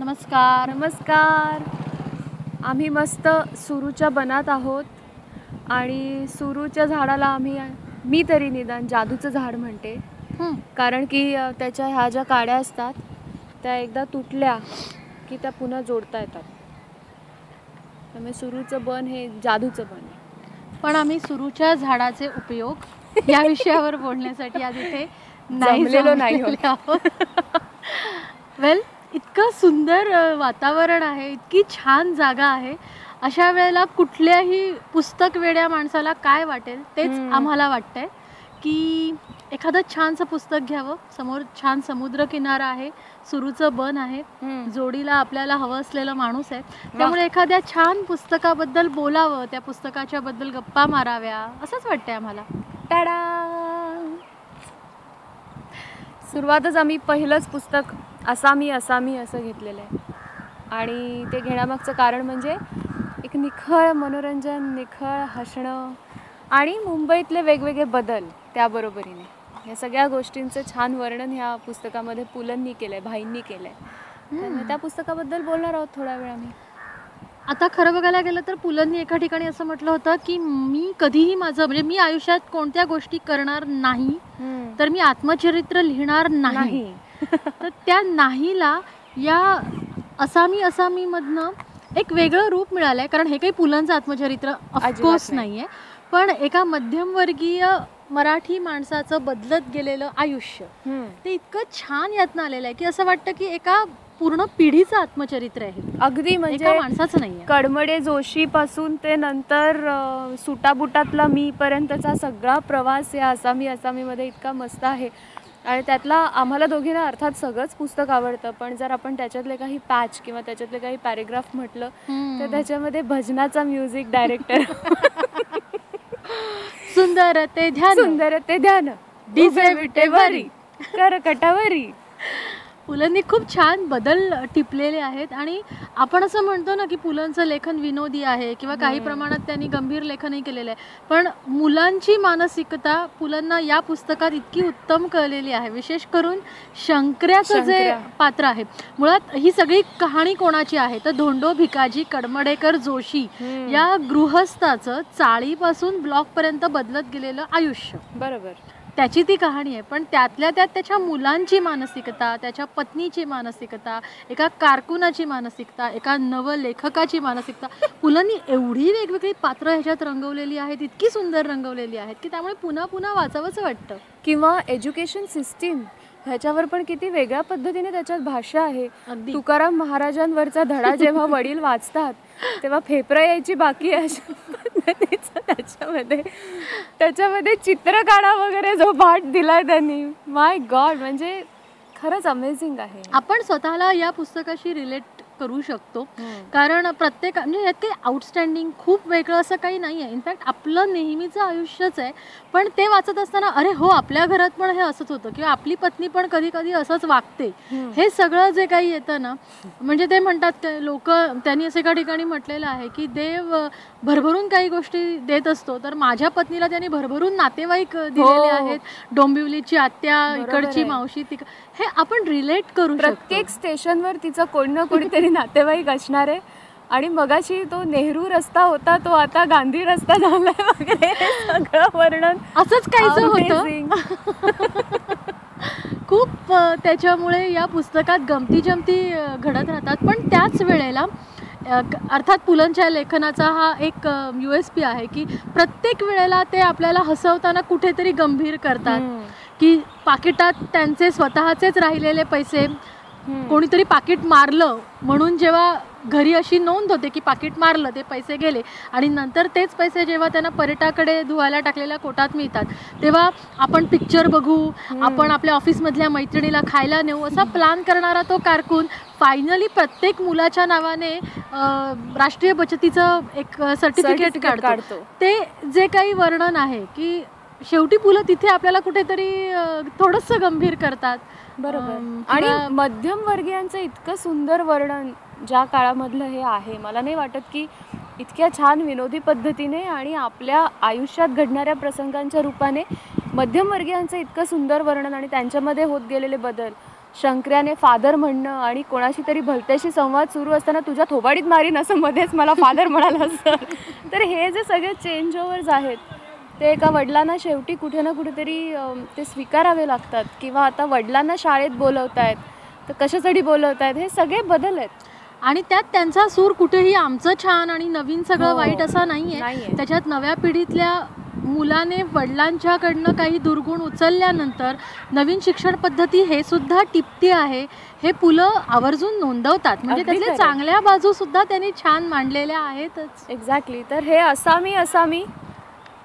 नमस्कार. नमस्कार. आम्ही मस्त सुरूच्या बनात आहोत आणि सुरूच्या झाडाला मी तरी निदान जादूचं झाड म्हणते. कारण की त्याच्या ह्या ज्या काड्या असतात त्या एकदा तुटल्या की त्या पुन्हा जोडता येतात. त्यामुळे सुरूचं बन हे जादूचं बन आहे. पण आम्ही सुरूच्या झाडाचे उपयोग या विषयावर बोलण्यासाठी आज इथे नाही आहोत. वेल, इतकं सुंदर वातावरण आहे, इतकी छान जागा आहे. अशा वेळेला कुठल्याही पुस्तक वेड्या माणसाला काय वाटेल तेच आम्हाला वाटतंय की एखादं छानसं पुस्तक घ्यावं. समोर छान समुद्र किनारा आहे, सुरूचं बन आहे, जोडीला आपल्याला हवं असलेला माणूस आहे. त्यामुळे एखाद्या छान पुस्तकाबद्दल बोलावं, त्या पुस्तकाच्या बद्दल गप्पा माराव्या असंच वाटतंय आम्हाला. टाडा. सुरुवातच आम्ही पहिलंच पुस्तक असामी असं घेतलेलं आहे आणि ते घेण्यामागचं कारण म्हणजे एक निखळ मनोरंजन, निखळ हसणं आणि मुंबईतले वेगवेगळे बदल त्याबरोबरीने या सगळ्या गोष्टींचं छान वर्णन ह्या पुस्तकामध्ये पुलंनी केलं आहे, भाईंनी केलं आहे. त्यामुळे त्या पुस्तकाबद्दल बोलणार आहोत थोडा वेळ आम्ही. आता खरं बघायला गेलं तर पुलंनी एका ठिकाणी असं म्हटलं होतं की मी कधीही मी आयुष्यात कोणत्या गोष्टी करणार नाही तर मी आत्मचरित्र लिहिणार नाही. तर त्या नाहीला या असामी मधनं एक वेगळं रूप मिळालंय. कारण हे काही पुलंचं आत्मचरित्र ऑफकोर्स नाहीये, पण एका मध्यमवर्गीय मराठी माणसाचं बदलत गेलेलं आयुष्य ते इतकं छान यातनं आलेलं आहे की असं वाटतं की एका पूर्ण पिढीचं आत्मचरित्र आहे. अगदी म्हणजे माणसाचं नाही. कडमडे जोशी पासून ते नंतर सुटाबुटातला मी पर्यंतचा सगळा प्रवास या असामी मध्ये इतका मस्त आहे. आणि त्यातला आम्हाला दोघींना अर्थात सगळंच पुस्तक आवडतं, पण जर आपण त्याच्यातले काही पॅच किंवा त्याच्यातले काही पॅरेग्राफ म्हटलं तर त्याच्यामध्ये भजनाचा म्युझिक डायरेक्टर सुंदर ते ध्यान डीजे विटेवरी करकटावरी. पुलंनी खूप छान बदल टिपलेले आहेत आणि आपण असं म्हणतो ना की पुलंचं लेखन विनोदी आहे किंवा काही प्रमाणात त्यांनी गंभीर लेखनही केलेलं आहे, पण मुलांची मानसिकता पुलंना या पुस्तकात इतकी उत्तम कळलेली आहे. विशेष करून शंकर्याचं जे पात्र आहे, मुळात ही सगळी कहाणी कोणाची आहे तर धोंडो भिकाजी कडमडेकर जोशी या गृहस्थाचं चाळीपासून ब्लॉकपर्यंत बदलत गेलेलं आयुष्य. बरोबर, त्याची ती कहाणी आहे. पण त्यातल्या त्यात त्याच्या मुलांची मानसिकता, त्याच्या पत्नीची मानसिकता, एका कारकुनाची मानसिकता, एका नवलेखकाची मानसिकता, पुलंनी एवढी वेगवेगळी पात्र ह्याच्यात रंगवलेली आहेत, इतकी सुंदर रंगवलेली आहेत की त्यामुळे पुन्हा पुन्हा वाचावंसं वाटतं. किंवा एज्युकेशन सिस्टीम ह्याच्यावर पण किती वेगळ्या पद्धतीने त्याच्यात भाषा आहे. तुकाराम महाराजांवरचा धडा जेव्हा वडील वाचतात तेव्हा फेफरा यायची बाकी आहे अशा पद्धतीचं त्याच्यामध्ये चित्रकारा वगैरे जो पाठ दिलाय त्यांनी, माय गॉड, म्हणजे खरंच अमेझिंग आहे. आपण स्वतःला या पुस्तकाशी रिलेट करू शकतो कारण प्रत्येक म्हणजे यात काही आउटस्टँडिंग खूप वेगळं असं काही नाही आहे. इनफॅक्ट आपलं नेहमीचं आयुष्यच आहे, पण ते वाचत असताना अरे हो, आपल्या घरात पण हे असंच होतं किंवा आपली पत्नी पण कधी कधी असंच वागते. हे सगळं जे काही येतं ना, म्हणजे ते म्हणतात लोक, त्यांनी असं एका ठिकाणी म्हटलेलं आहे की देव भरभरून काही गोष्टी देत असतो, तर माझ्या पत्नीला त्यांनी भरभरून नातेवाईक दिलेले आहेत. डोंबिवलीची आत्या, इकडची मावशी, हे आपण रिलेट करू शकतो. प्रत्येक स्टेशनवर तिचं कोणी ना कोणीतरी नातेवाईक असणार आहे आणि मगाशी तो नेहरू रस्ता होता तो आता गांधी रस्ता झालाय वगैरे सगळं वर्णन असंच काहीच होतं. खूप त्याच्यामुळे या पुस्तकात गमती जमती घडत राहतात. पण त्याच वेळेला अर्थात पुलंच्या लेखनाचा हा एक USP आहे की प्रत्येक वेळेला ते आपल्याला हसवताना कुठेतरी गंभीर करतात की पाकिटात त्यांचे स्वतःचेच राहिलेले पैसे कोणीतरी पाकिट मारलं म्हणून जेव्हा घरी अशी नोंद होते की पाकिट मारलं, ते पैसे गेले आणि नंतर तेच पैसे जेव्हा त्यांना पर्यटकाकडे धुवायला टाकलेल्या कोटात मिळतात तेव्हा आपण पिक्चर बघू, आपण आपल्या ऑफिसमधल्या मैत्रिणीला खायला नेऊ असा प्लॅन करणारा तो कारकून फायनली प्रत्येक मुलाच्या नावाने राष्ट्रीय बचतीचं एक सर्टिफिकेट काढतो. ते जे काही वर्णन आहे की शेवटी पुलं तिथे आपल्याला कुठेतरी थोडंसं गंभीर करतात. बरोबर. आणि मध्यमवर्गीयांचं इतकं सुंदर वर्णन ज्या काळामधलं हे आहे, मला नाही वाटत की इतक्या छान विनोदी पद्धतीने आणि आपल्या आयुष्यात घडणाऱ्या प्रसंगांच्या रूपाने मध्यमवर्गीयांचं इतकं सुंदर वर्णन आणि त्यांच्यामध्ये होत गेलेले बदल शंकर्याने फादर म्हणणं आणि कोणाशी तरी भलत्याशी संवाद सुरू असताना तुझ्या थोबाडीत मारीन असं मध्येच मला फादर म्हणाला असतं. तर हे जे सगळे चेंज ओव्हर्स आहेत ते एका वडिलांना शेवटी कुठे ना कुठेतरी ते स्वीकारावे लागतात. किंवा आता वडिलांना शाळेत बोलवत आहेत तर कशासाठी बोलवत आहेत, हे सगळे बदल आहेत. आणि त्यात त्यांचा सूर कुठेही आमचं छान आणि नवीन सगळं वाईट असा नाहीये. त्याच्यात नव्या पिढीतल्या मुलाने वडिलांच्याकडनं काही दुर्गुण उचलल्यानंतर नवीन शिक्षण पद्धती हे सुद्धा टिपती आहे हे पुलं आवर्जून नोंदवतात. म्हणजे त्यातल्या चांगल्या बाजू सुद्धा त्यांनी छान मांडलेल्या आहेतच. एक्झॅक्टली. तर हे असामी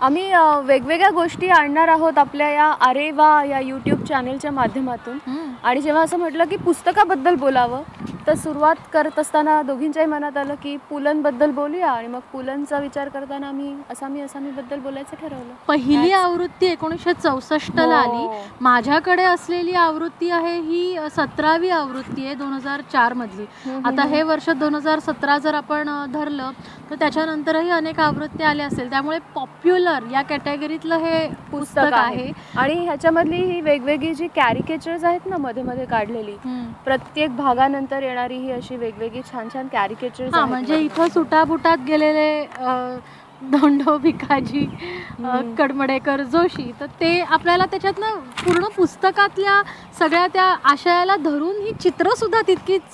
आम्ही वेगवेगळ्या गोष्टी आणणार आहोत आपल्या या अरे वा या यूट्यूब चॅनेलच्या माध्यमातून. आणि जेव्हा असं म्हटलं की पुस्तकाबद्दल बोलावं तर सुरुवात करत असताना दोघींच्याही मनात आलं की पुलंबद्दल बोलूया. आणि मग पुलंचा विचार करताना आम्ही असामीबद्दल बोलायचं ठरवलं. पहिली आवृत्ती 1964ला आली. माझ्याकडे असलेली आवृत्ती आहे ही 17वी आवृत्ती आहे 2004 मधली. आता हे वर्ष 2017 जर आपण धरलं तर त्याच्यानंतरही अनेक आवृत्त्या आल्या असेल. त्यामुळे पॉप्युलर या कॅटेगरीतलं हे पुस्तक आहे. आणि ह्याच्यामधली ही वेगवेगळी जी कॅरिकेचर्स आहेत ना मध्ये मध्ये काढलेली, प्रत्येक भागानंतर येणारी ही अशी वेगवेगळी छान छान कॅरिकेचर्स. म्हणजे इथं सुटाबुटात गेलेले धोंडो भिकाजी कडमडेकर जोशी, तर ते आपल्याला त्याच्यातनं पूर्ण पुस्तकातल्या सगळ्या त्या आशयाला धरून ही चित्र सुद्धा तितकीच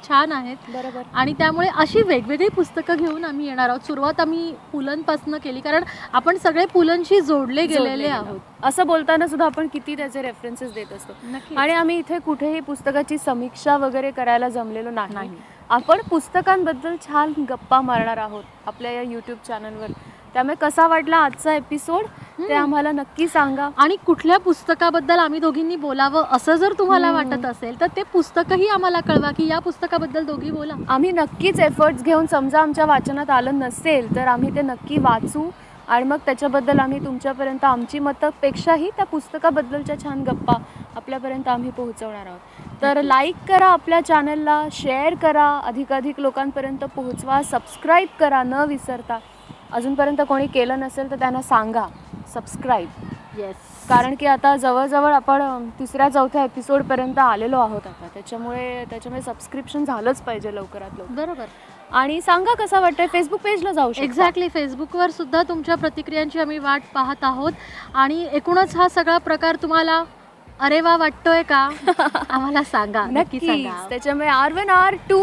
छान आहेत. बरोबर. आणि त्यामुळे अशी वेगवेगळी पुस्तकं घेऊन आम्ही येणार आहोत. सुरुवात आम्ही पुलंपासून केली कारण आपण सगळे पुलंशी जोडले गेलेले आहोत. असं बोलताना सुद्धा आपण किती त्याचे रेफरन्सेस देत असतो. आणि आम्ही इथे कुठेही पुस्तकाची समीक्षा वगैरे करायला जमलेलो नाही. आपण पुस्तकांबद्दल छान गप्पा मारणार आहोत आपल्या या यूट्यूब चॅनलवर. त्यामुळे कसा वाटला आजचा एपिसोड ते आम्हाला नक्की सांगा. आणि कुठल्या पुस्तकाबद्दल आम्ही दोघींनी बोलावं असं जर तुम्हाला वाटत असेल तर ते पुस्तकही आम्हाला कळवा की या पुस्तकाबद्दल दोघी बोला. आम्ही नक्कीच एफर्ट्स घेऊन, समजा आमच्या वाचनात आलं नसेल तर आम्ही ते नक्की वाचू आणि मग त्याच्याबद्दल आम्ही तुमच्यापर्यंत आमची मतापेक्षाही त्या पुस्तकाबद्दलच्या छान गप्पा आपल्यापर्यंत आम्ही पोहोचवणार आहोत. तर लाईक करा आपल्या चॅनलला, शेअर करा, अधिकाधिक लोकांपर्यंत पोहोचवा, सबस्क्राईब करा न विसरता. अजूनपर्यंत कोणी केलं नसेल तर त्यांना सांगा सबस्क्राईब. येस. कारण की आता जवळजवळ आपण 3-4 एपिसोडपर्यंत आलेलो आहोत आता. त्याच्यामुळे सबस्क्रिप्शन झालंच पाहिजे लवकरात लवकर. बरोबर. आणि सांगा कसं वाटतंय. फेसबुक पेजला जाऊ शकता. एक्झॅक्टली. फेसबुकवर सुद्धा तुमच्या प्रतिक्रियांची आम्ही वाट पाहत आहोत. आणि एकूणच हा सगळा प्रकार तुम्हाला अरे वा वाटतोय का आम्हाला सांगा, नक्की सांगा. त्याच्यामुळे R1 R2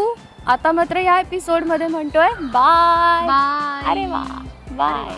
आता मात्र या एपिसोडमध्ये म्हणतोय बाय. बाय. अरे वा बाय.